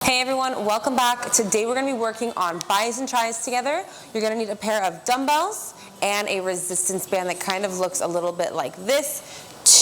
Hey everyone, welcome back. Today we're going to be working on bis and tris together. You're going to need a pair of dumbbells and a resistance band that kind of looks a little bit like this.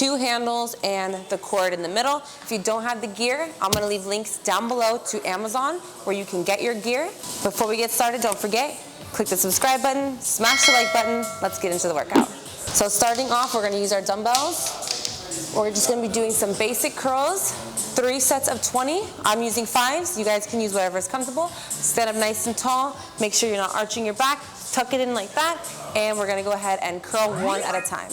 2 handles and the cord in the middle. If you don't have the gear, I'm going to leave links down below to Amazon where you can get your gear. Before we get started, don't forget, click the subscribe button, smash the like button. Let's get into the workout. So starting off, we're going to use our dumbbells. We're just going to be doing some basic curls. 3 sets of 20. I'm using 5s. You guys can use whatever is comfortable. Stand up nice and tall. Make sure you're not arching your back. Tuck it in like that. And we're going to go ahead and curl 1 at a time.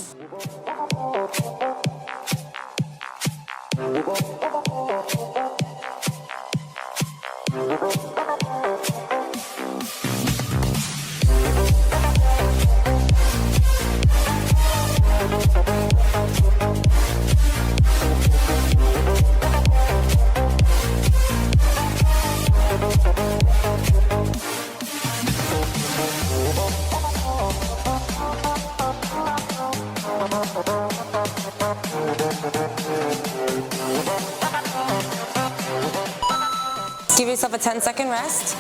Give yourself a 10-second rest.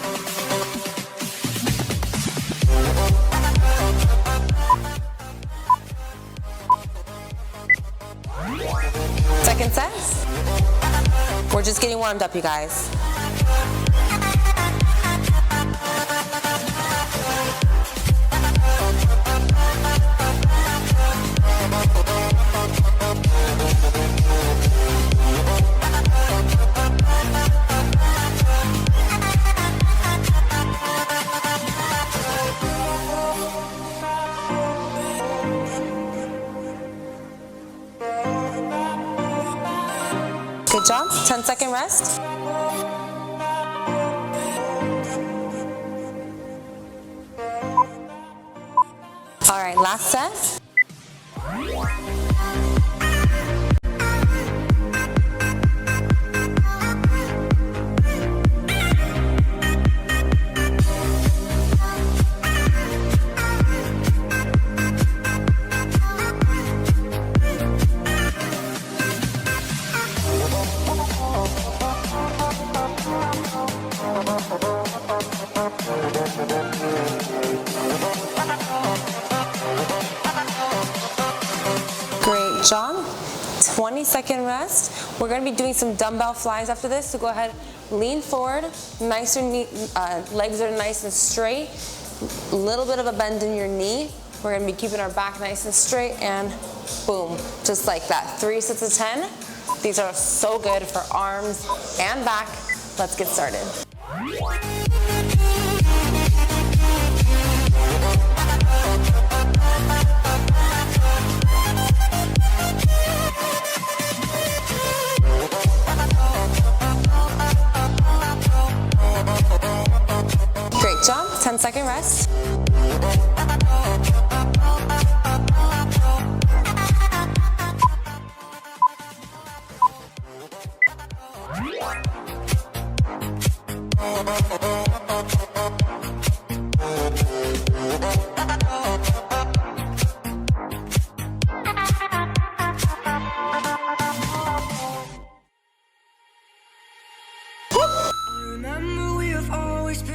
Second set. We're just getting warmed up, you guys. Good job. 10-second rest. All right, last set. Great job. 20-second rest. We're going to be doing some dumbbell flies after this, so go ahead, lean forward, nice and neat, legs are nice and straight, a little bit of a bend in your knee. We're going to be keeping our back nice and straight, and boom, just like that. 3 sets of 10. These are so good for arms and back. Let's get started. Great job. 10-second rest.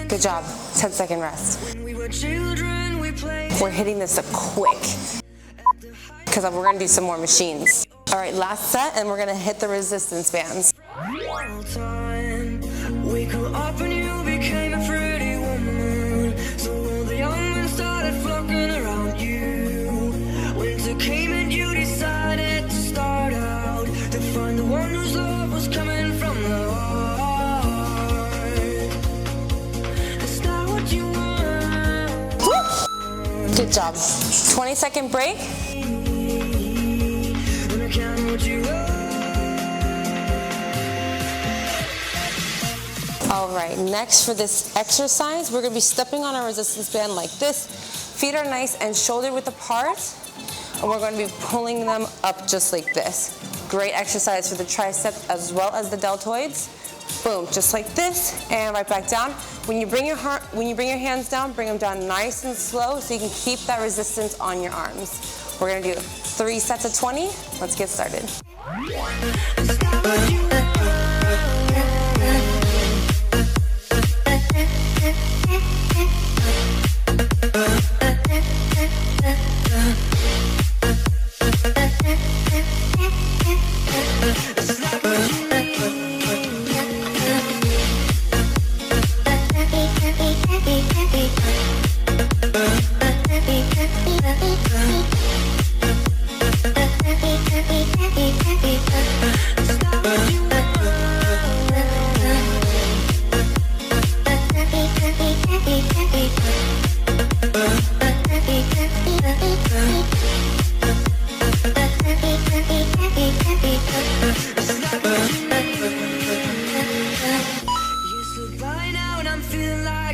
Good job. 10-second rest. We're hitting this quick because we're going to do some more machines. All right, last set, and we're going to hit the resistance bands. We grew up and you became a pretty woman, so all the young men started flocking around you. Winter came and you decided to start out to find the one whose love was coming from the heart. Is that what you want? Woo! Good job. 20-second break. And I can't hold you up. All right, next for this exercise, we're going to be stepping on our resistance band like this. Feet are nice and shoulder width apart, and we're going to be pulling them up just like this. Great exercise for the triceps as well as the deltoids. Boom, just like this, and right back down. When you bring your hands down, bring them down nice and slow so you can keep that resistance on your arms. We're going to do 3 sets of 20. Let's get started.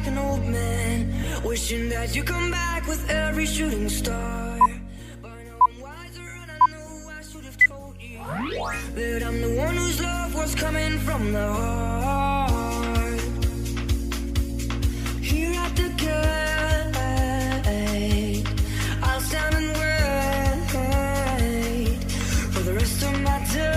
like an old man, wishing that you come back with every shooting star. But now I'm wiser and I know I should have told you that I'm the one whose love was coming from the heart. Here at the gate, I'll stand and wait for the rest of my days.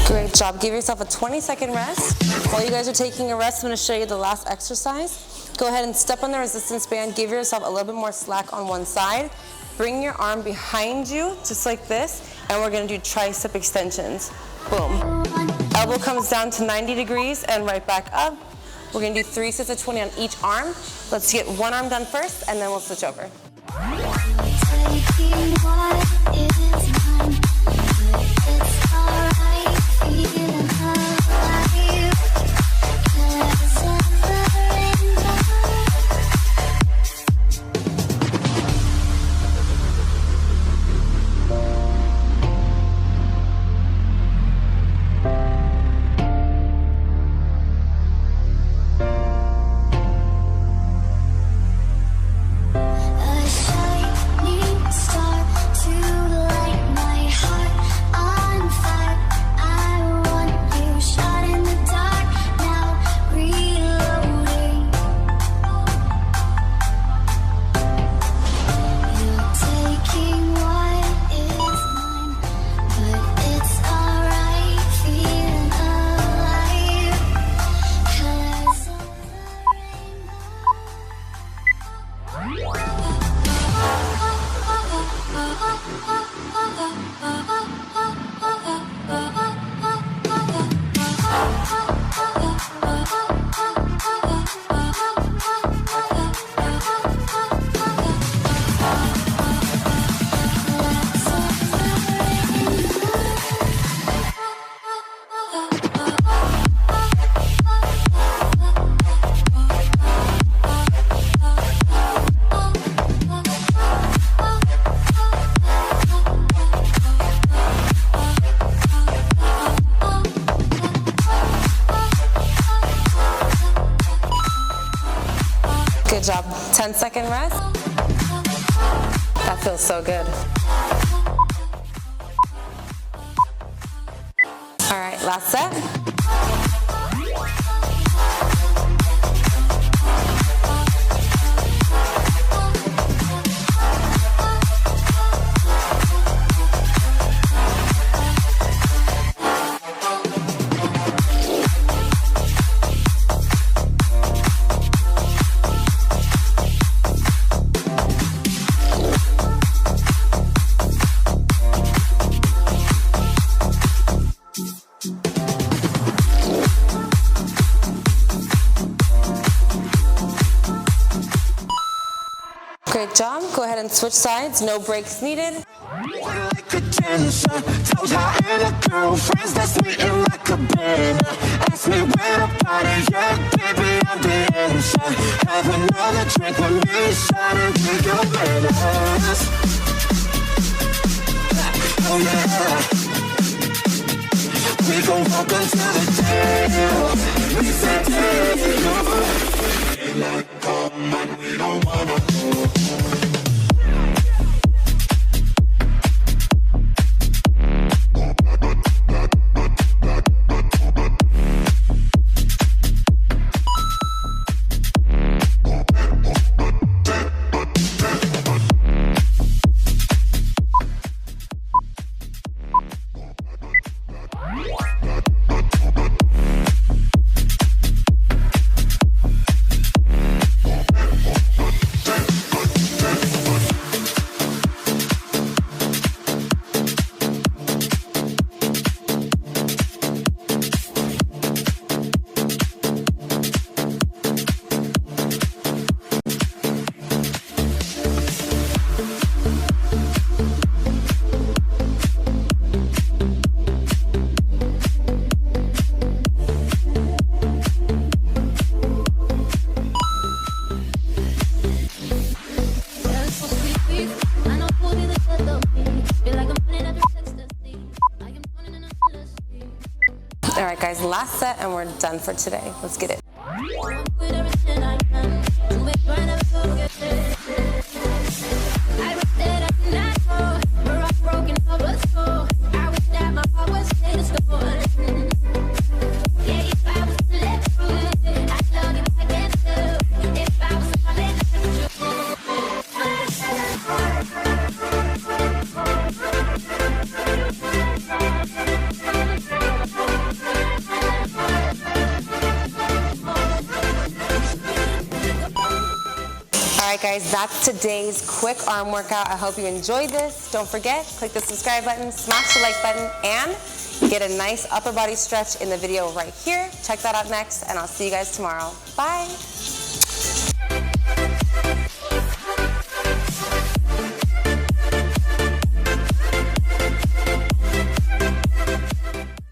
Great job. Give yourself a 20-second rest. While you guys are taking a rest, I'm going to show you the last exercise. Go ahead and step on the resistance band. Give yourself a little bit more slack on one side. Bring your arm behind you, just like this, and we're going to do tricep extensions. Boom. Elbow comes down to 90 degrees and right back up. We're going to do 3 sets of 20 on each arm. Let's get one arm done first, and then we'll switch over. Good job. 10-second rest. That feels so good. All right, last set. Great job. Go ahead and switch sides. No breaks needed. Like a dancer, told her and her girlfriends that's meeting like a band. Ask me where to party, yeah, baby, I'm the answer. Have another drink with me, shining with your manners. Oh yeah. We gon' walk until the day. We say daylight come and we don't wanna go. All right, guys, last set and we're done for today. Let's get it. Alright guys, that's today's quick arm workout. I hope you enjoyed this. Don't forget, click the subscribe button, smash the like button, and get a nice upper body stretch in the video right here. Check that out next, and I'll see you guys tomorrow. Bye!